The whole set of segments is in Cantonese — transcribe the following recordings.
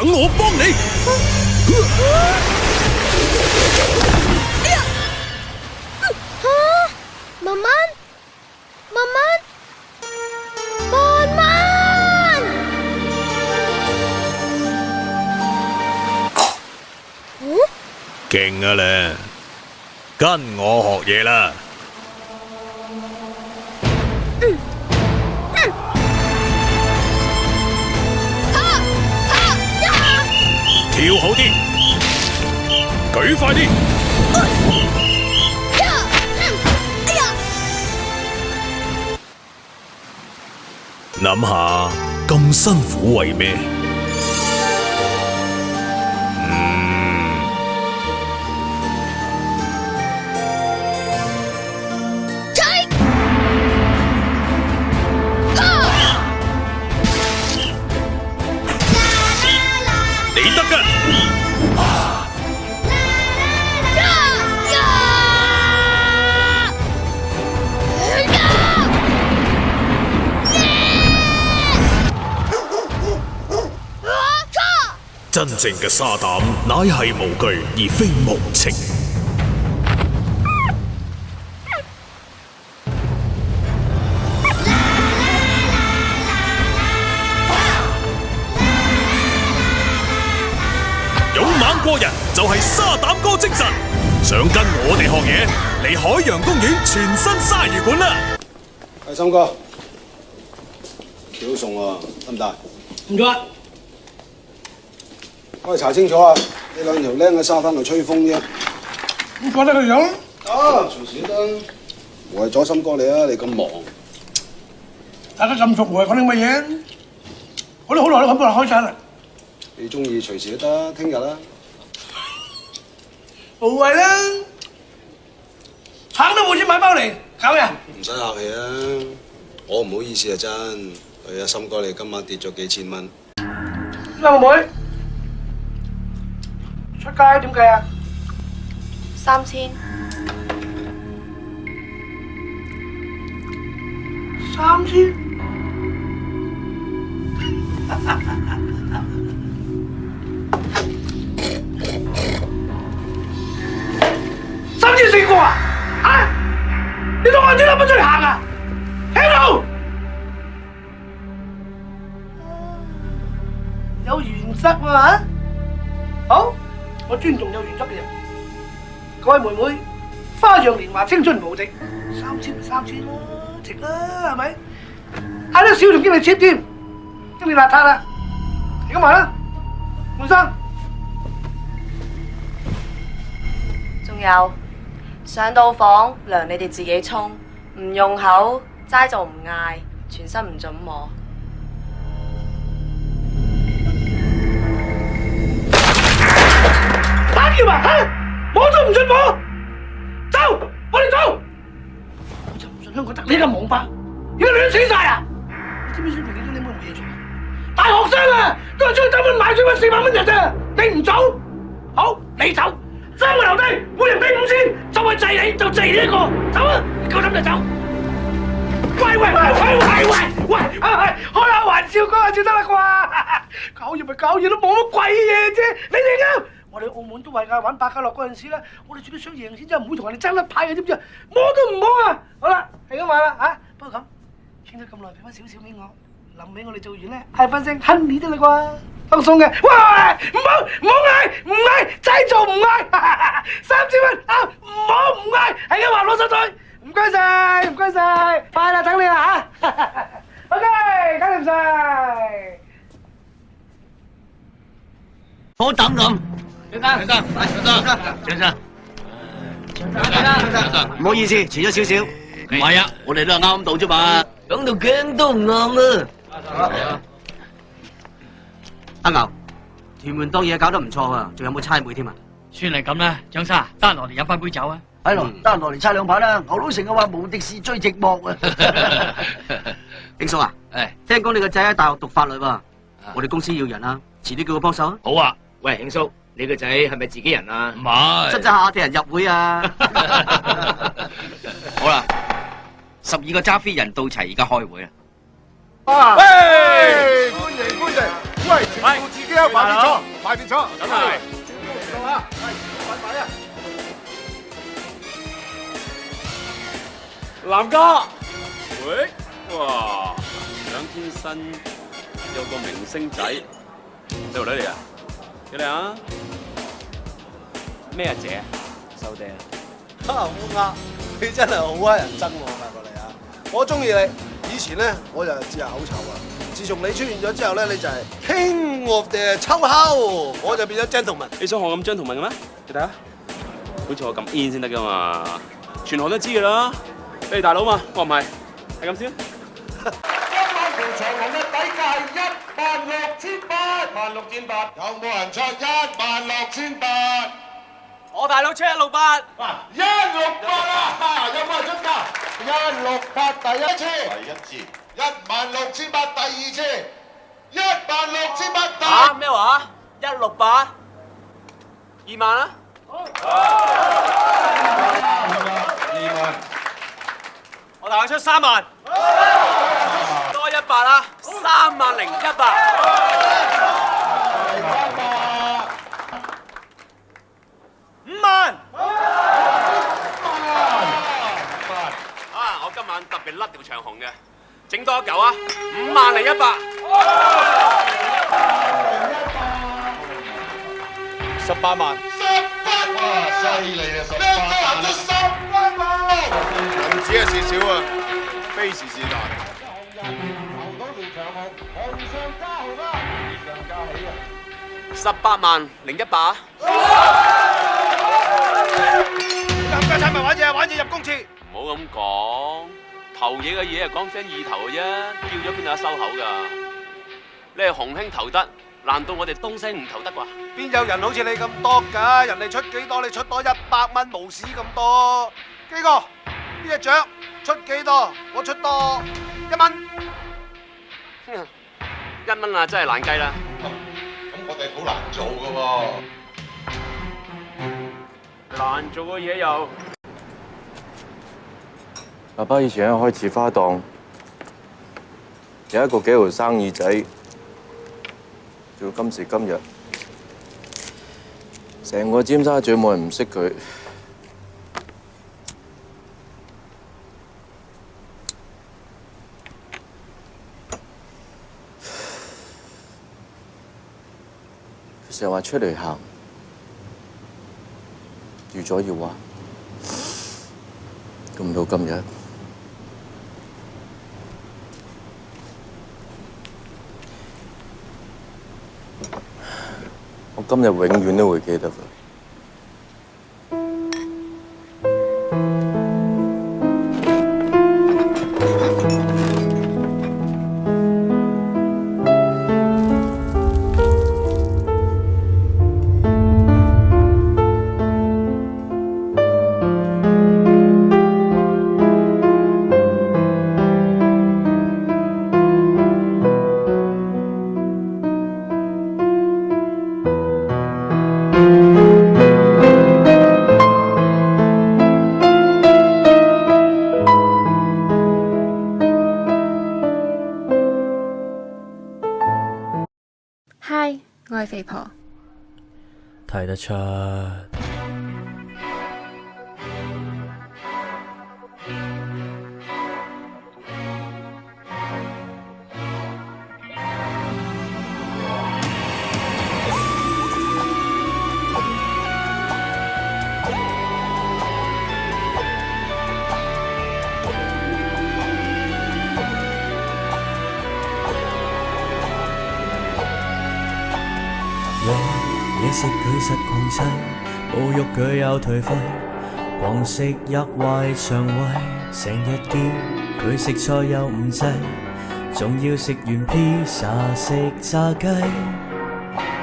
等我幫你。慢慢，慢慢，慢慢。勁啊你，跟我學嘢啦。跳好啲，舉快啲。諗下咁辛苦為咩？你得㗎！真正嘅沙膽乃係無懼而非無情。勇猛過人就係沙膽哥精神。想跟我哋學嘢，嚟海洋公園全新鯊魚館啦！阿森哥，幾好餸喎，得唔得？唔該。我哋查清楚啊！你兩條僆喺沙灘度吹風啫。咁覺得佢樣？啊，隨時都得。為咗森哥你啊，你咁忙。大家咁熟喎，講啲乜嘢？我都好耐都咁多人開餐啦。你中意隨時都得，聽日啦。無謂啦，橙都冇錢買包嚟，搞咩？唔使客氣啊，我唔好意思啊真。係啊，森哥你今晚跌咗幾千蚊。阿妹妹，出街點計啊3000。 3000？3000個啊？啊！你當我點解不出嚟行啊？喺度！有原則喎嚇！好，我尊重有原則嘅人。各位妹妹，花樣年華，青春無敵，3000咪3000咯，值啦，係咪？嗌得少仲經理 cheap 添，經理邋遢啦，你咁話啦，換衫。仲有上到房涼你哋自己沖，唔用口齋就唔嗌，全身唔准摸。打叫啊！嚇，摸都唔准摸，走，我哋走。我就唔信香港得你咁網吧，而家亂死晒啊！你知唔知水平幾多？你冇嘢做啊？大學生啊，都係中意等蚊買水揾4萬蚊人咋，你唔走？好，你走。3個留低，每人俾5000，就係制你，就制你一個，走啊！夠膽就走。喂，開下玩笑，講下笑得啦啩？搞嘢咪搞嘢，都冇乜鬼嘢啫。你哋啱，我哋澳門都係㗎，玩百家樂嗰陣時咧，我哋主要想贏先，真係唔會同人哋爭粒牌嘅，知唔知啊？摸都唔摸啊！好啦，係咁話啦嚇。不過咁傾咗咁耐，俾翻少少俾我，臨尾我哋做完咧，嗌翻聲 Honey 得啦啩？放鬆嘅，喂，唔嗌，齋做唔嗌，3000蚊啊，唔嗌，係咁話攞手袋，唔該晒，快啦，等你啦嚇 ，OK， 搞掂晒。好等咁，張生，唔好意思，遲咗少少。唔係啊，我哋都係啱到啫嘛。講到頸都唔啱啊！阿牛，屯門檔嘢搞得唔錯啊，仲有冇猜妹添啊？算係咁啦，張生，得閒落嚟飲翻杯酒啊！係咯，得閒落嚟猜2牌啦。牛佬成日話無敵是最寂寞啊！丁叔啊，聽講你個仔喺大學讀法律喎，我哋公司要人啊，遲啲叫佢幫手啊。好啊，喂，慶叔，你個仔係咪自己人啊？唔係，執執下替人入會啊！好啦，12個揸飛人到齊，而家開會啊！喂，歡迎！喂，全部自己有快啲坐，快啲坐。真係。到啊！係，快快啊！南哥，喂，哇，兩天新有個明星仔，細路女嚟啊，幾靚啊？咩啊姐？收爹啊！烏鴉，你真係好乞人憎喎，發覺你啊！我中意你，以前咧我就知係口臭啊，自從你出現咗之後咧，你就係 King of the 秋口，我就變咗 gentleman。你想學咁 gentleman嘅咩？你睇下，好似我咁 in 先得噶嘛，全行都知噶啦。你大佬嘛，我唔係，係咁先。今晚條長龍嘅底價係16800，有冇人出16800？我大佬出168。啊，168啊！有冇人出價？168第一次，16800第二次，16800第。啊？咩話？168？2萬啊2萬。我大佬出3萬。多100啦，30100。5萬。我今晚特別甩條長紅嘅，整多一嚿啊，50100。18萬。18萬，犀利啊！18萬出18萬，唔止係事少啊，非時是難。18萬0100。冚家鏟咪玩嘢入公廁。唔好咁講，投嘢嘅嘢係講聲意頭嘅啫，叫咗邊有得收口㗎？你係洪興投得，難道我哋東星唔投得啩？邊有人好似你咁多㗎？人哋出幾多，你出多100蚊，無屎咁多。基哥，呢隻獎出幾多？我出多1蚊。 1蚊啊，真係難計啦。咁我哋好難做㗎喎。難做嘅嘢又。爸爸以前喺開始花檔，有一個幾號生意仔，做到今時今日，成個尖沙咀冇人唔識佢。佢成日話出嚟行，預咗要還，估唔到今日。 我今日永遠都會記得佢。嗨，我係肥婆。睇得出。野食佢實狂勢，侮辱佢有頹廢，狂食入壞腸胃，成日叫佢食菜又唔制，仲要食完披薩食炸雞，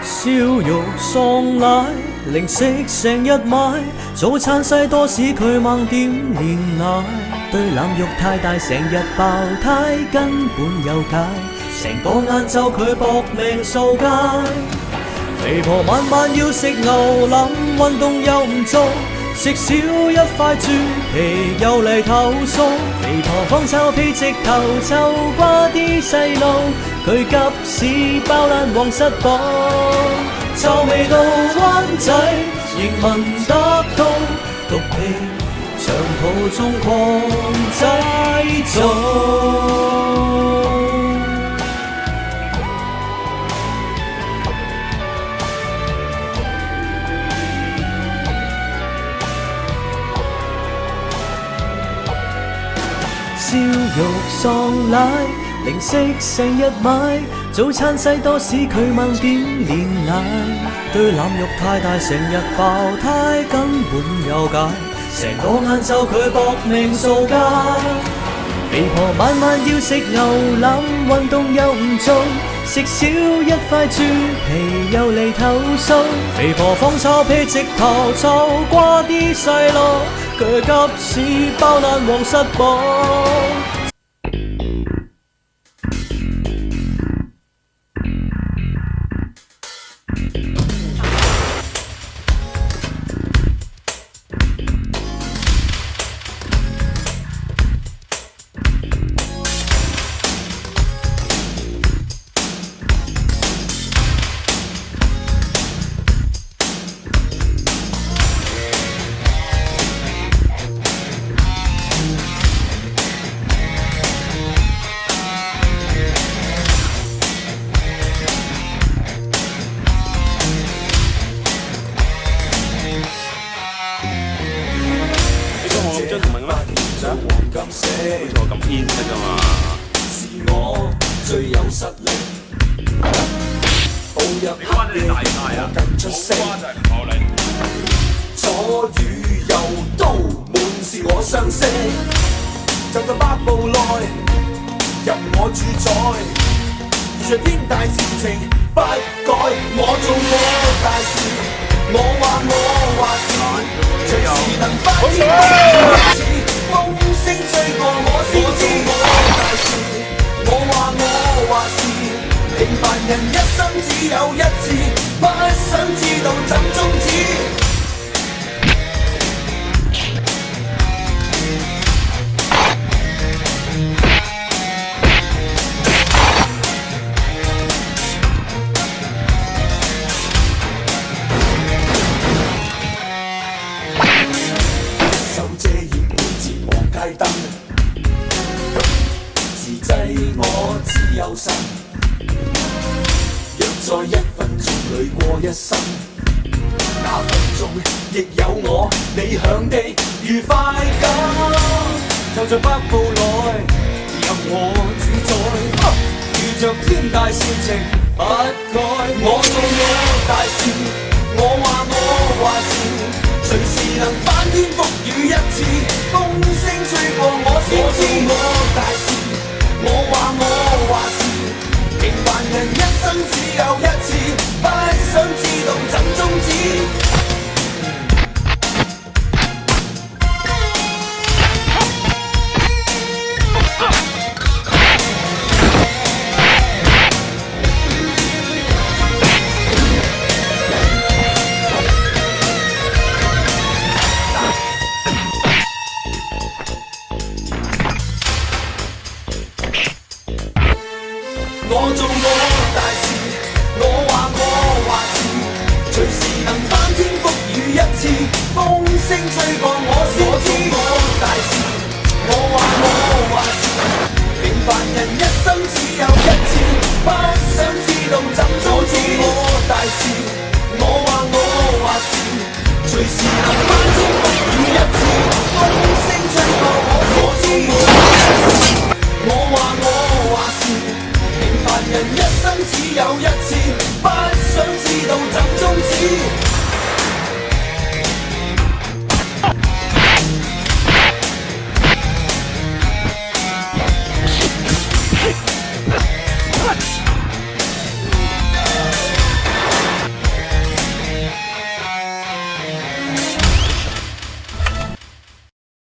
燒肉喪奶，零食成日買，早餐西多士佢猛點煉奶，對腩肉太大成日爆胎，根本有解，成個晏晝佢搏命掃街。肥婆晚晚要食牛腩，運動又唔做，食少一塊豬皮又嚟投訴，肥婆放臭屁直頭臭瓜啲細路，佢急屎包爛皇室堡，臭味到灣仔亦聞得到，毒氣長途中狂製造。燒肉喪奶，零食成日買，早餐西多士佢猛點煉奶，對腩肉太大成日爆胎，根本有解，成個晏晝佢搏命掃街。肥婆晚晚要食牛腩，運動又唔做，食少一塊豬皮又嚟投訴，肥婆放臭屁直頭臭瓜啲細路，佢急屎包爛皇室堡。人一生只有一